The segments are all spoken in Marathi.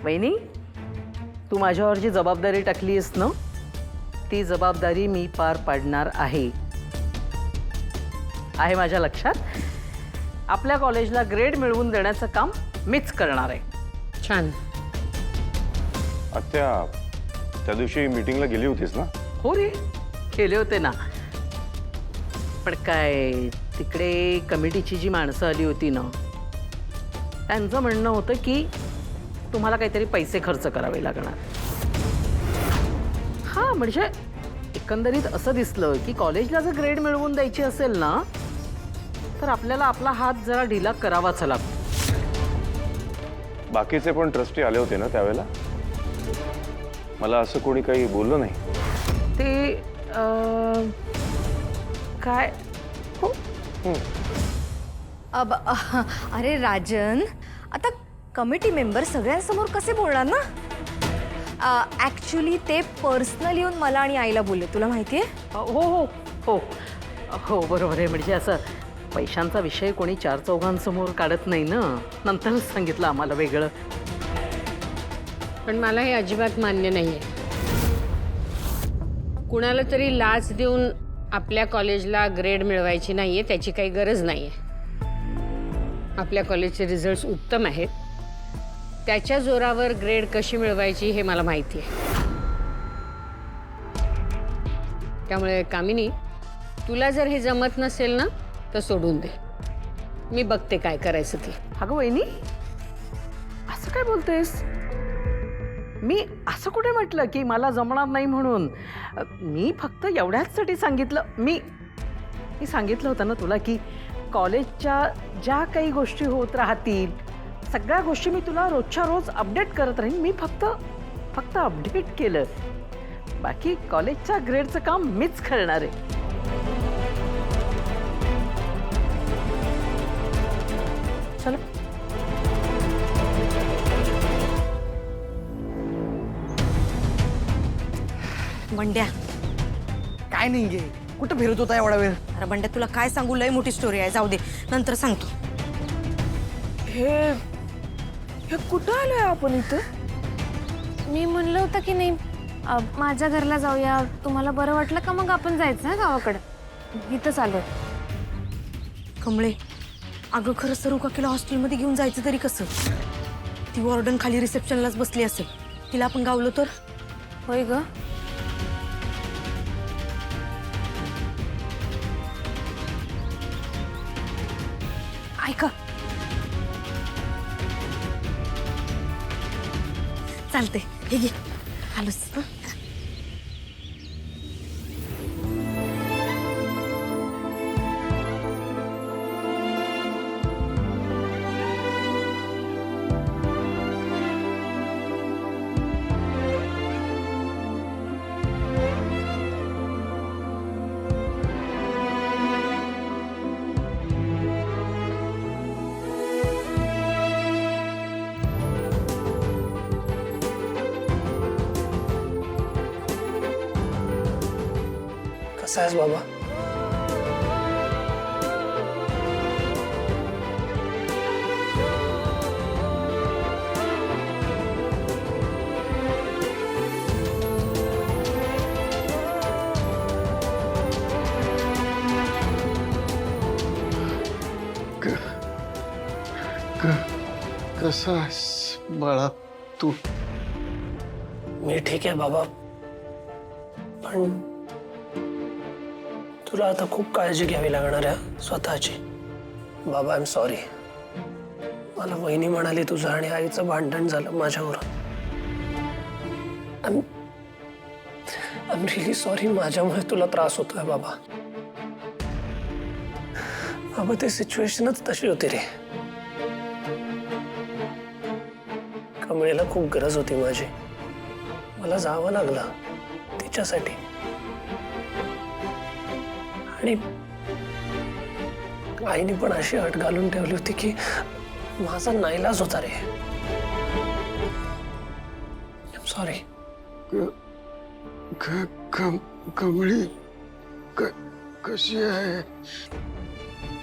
वहिनी, तू माझ्यावर जी जबाबदारी टाकलीस ना, ती जबाबदारी मी पार पाडणार आहे माझ्या लक्षात. आपल्या कॉलेजला ग्रेड मिळवून देण्याचं काम मीच करणार आहे. छान. आत्या, त्या दिवशी मीटिंगला गेली होतीस ना? हो रे, केले होते ना. पण काय, तिकडे कमिटीची जी माणसं आली होती ना, त्यांचं म्हणणं होतं की तुम्हाला काहीतरी पैसे खर्च करावे लागणार. हां, म्हणजे एकंदरीत असं दिसलं की कॉलेजला जर ग्रेड मिळवून द्यायची असेल ना, तर आपल्याला आपला हात जरा ढिला करावाच लागतो. बाकीचे पण ट्रस्टी आले होते ना त्यावेळेला? मला असं कोणी काही बोललं नाही. ते काय हो. अरे राजन, आता कमिटी मेंबर सगळ्यांसमोर कसे बोलणार ना? ॲक्च्युली ते पर्सनल येऊन मला आणि आईला बोलले, तुला माहिती आहे? हो हो हो हो, बरोबर आहे. म्हणजे असं पैशांचा विषय कोणी चार चौघांसमोर काढत नाही ना, नंतरच सांगितलं आम्हाला वेगळं. पण मला हे अजिबात मान्य नाही आहे. कुणाला तरी लाच देऊन आपल्या कॉलेजला ग्रेड मिळवायची नाही आहे, त्याची काही गरज नाही आहे. आपल्या कॉलेजचे रिझल्ट्स उत्तम आहेत, त्याच्या जोरावर ग्रेड कशी मिळवायची हे मला माहिती आहे. त्यामुळे कामिनी, तुला जर हे जमत नसेल ना, तर सोडून दे. मी बघते काय करायचं ते. अगं वहिनी, असं काय बोलतेस? मी असं कुठे म्हटलं की मला जमणार नाही म्हणून. मी फक्त एवढ्याचसाठी सांगितलं. मी सांगितलं होतं ना तुला की कॉलेजच्या ज्या काही गोष्टी होत राहतील, सगळ्या गोष्टी मी तुला रोजच्या रोज अपडेट करत राहीन. मी फक्त अपडेट केलं. बाकी कॉलेजच्या ग्रेडचं काम मीच करणार आहे. चला. बंड्या, काय नाही गे, कुठं फिरत होता एवढा वेळ? अरे बंड्या, तुला काय सांगू, लय मोठी स्टोरी आहे. जाऊ दे, नंतर सांगतो. हे कुठं आलोय आपण इथं? मी म्हणलं होतं की नाही, माझ्या घरला जाऊया, तुम्हाला बरं वाटलं का मग आपण जायचं ना गावाकडं. इथंच आलोय. कमळे, अगं खरं सरू काकीला हॉस्टेलमध्ये घेऊन जायचं तरी कसं? ती वॉर्डन खाली रिसेप्शनलाच बसली असेल. तिला आपण गावलो तर? होय ग. ऐका, चालते, हे घे, आलोच. कसा आहेस बाबा? कसा आहेस बाळा तू? मी ठीक आहे बाबा, पण तुला आता खूप काळजी घ्यावी लागणार आहे स्वतःची. बाबा, आय एम सॉरी. मला वहिनी म्हणाली तुझं आणि आईचं भांडण झालं माझ्यावर. I am really sorry. माझ्यामुळे तुला त्रास होतोय बाबा. बाबा, ते सिच्युएशनच तशी होती रे. कमळेला खूप गरज होती माझी. मला जावं लागलं तिच्यासाठी. आणि आईने पण अशी अट घालून ठेवली होती की माझा नाईलाज होता रे. सॉरी. कमळी कशी आहे?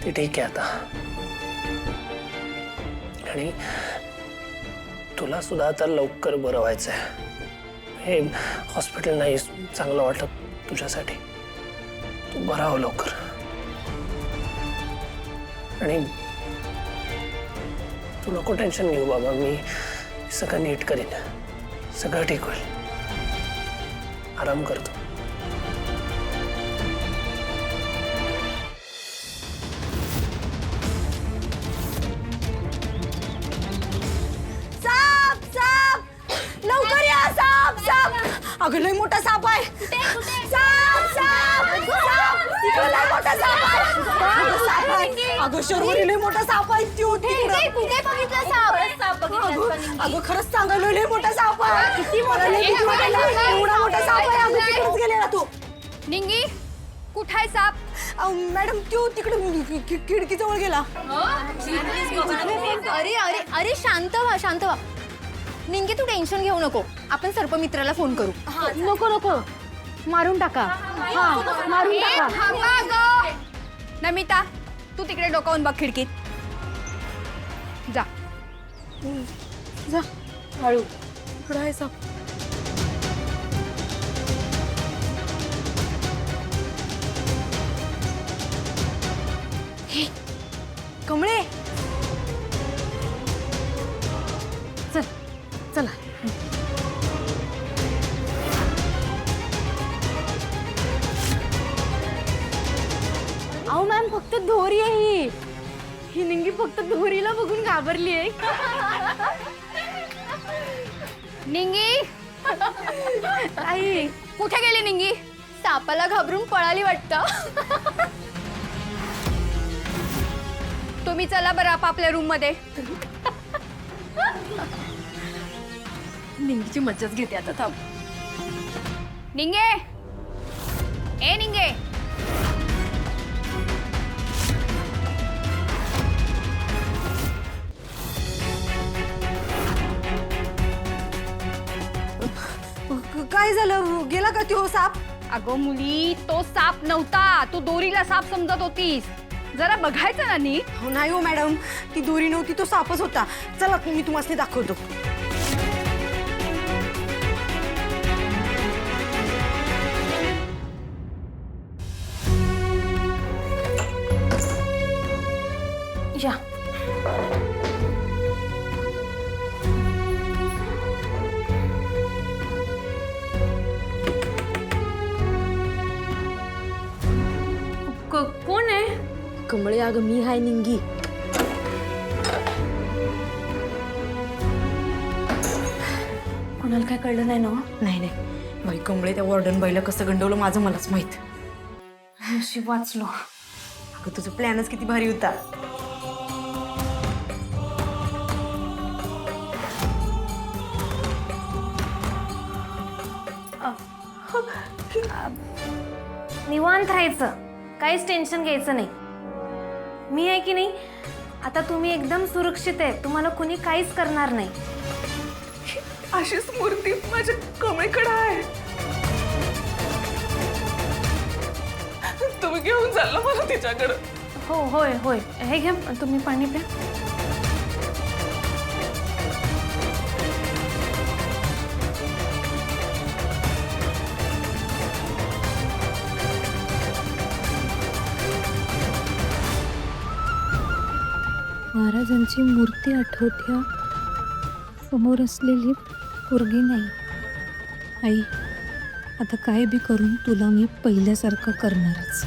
ती ठीक आहे आता. आणि तुला सुद्धा आता लवकर बरं व्हायचं आहे. हे हॉस्पिटल नाही चांगलं वाटत तुझ्यासाठी. तू बरा हो लवकर. आणि तू नको टेन्शन घेऊ बाबा. मी सगळं नीट करीन. सगळं ठीक होईल. आराम करतो. साप साप लवकर या. साप साप अगं लय मोठा साप आहे. साप साप साप तिकडे लय मोठा साप आहे. अगं, साप आहे. अगं शर्वरी लय मोठा साप आहे. त्यो तिकडे कुठे बघितलं साप? अगं खरंच सांगायला लय मोठा साप आहे. किती मोठा लय भीती वाटायला. एवढा मोठा साप आहे. अगं तिकडेच गेलेला तो. निंगी कुठे आहे साप? मॅडम त्यो तिकडे खिडकीजवळ गेला. अरे अरे अरे शांत व्हा शांत व्हा. निंगी तू टेन्शन घेऊ नको. आपण सर्पमित्राला फोन करू. नको नको मारून टाका. मारून टाका. नमिता तू तिकडे डोकावून बघ खिडकीत. जा. जा हळू. इकडं आहे साप. हे, कमळे चल चला. अहो मॅम फक्त धोरी आहे ही निंगी फक्त धोरीला बघून घाबरली आहे. निंगी आई कुठे गेली निंगी? सापाला घाबरून पळाली वाटतं. तुम्ही चला बरं आपापल्या रूम मध्ये. निंगीची मज्जाच घेते आता. थांब निंगे. ए निंगे काय झालं? गेला का त्यो साप? अगं मुली तो साप नव्हता. तू दोरीला साप समजत होतीस. जरा बघायचं ना नीट. नाही हो मॅडम ती दोरी नव्हती तो सापच होता. चला मी तुम्हाला दाखवतो. या कोण आहे? कमळे अगं मी हाय निंगी. कोणाला काय कळलं नाही ना? नाही नाही बाई कमळे त्या वॉर्डन बाईला कसं गंडवलं माझं मलाच माहित. नशीब वाचलो. अगं तुझा प्लॅनच किती भारी होता. निवांत राहायचं. काहीच टेन्शन घ्यायचं नाही. मी आहे की नाही आता तुम्ही एकदम सुरक्षित आहे. तुम्हाला कुणी काहीच करणार नाही. अशीच मूर्ती माझ्या कमळीकडे आहे. तुम्ही घेऊन चालला मला तिच्याकडं. हो होय होय. हे घ्या तुम्ही पाणी प्या. महाराजांची मूर्ती आठवत्या. समोर असलेली पोरगी नाही. आई आता काय बी करून तुला मी पहिल्यासारखं करणारच.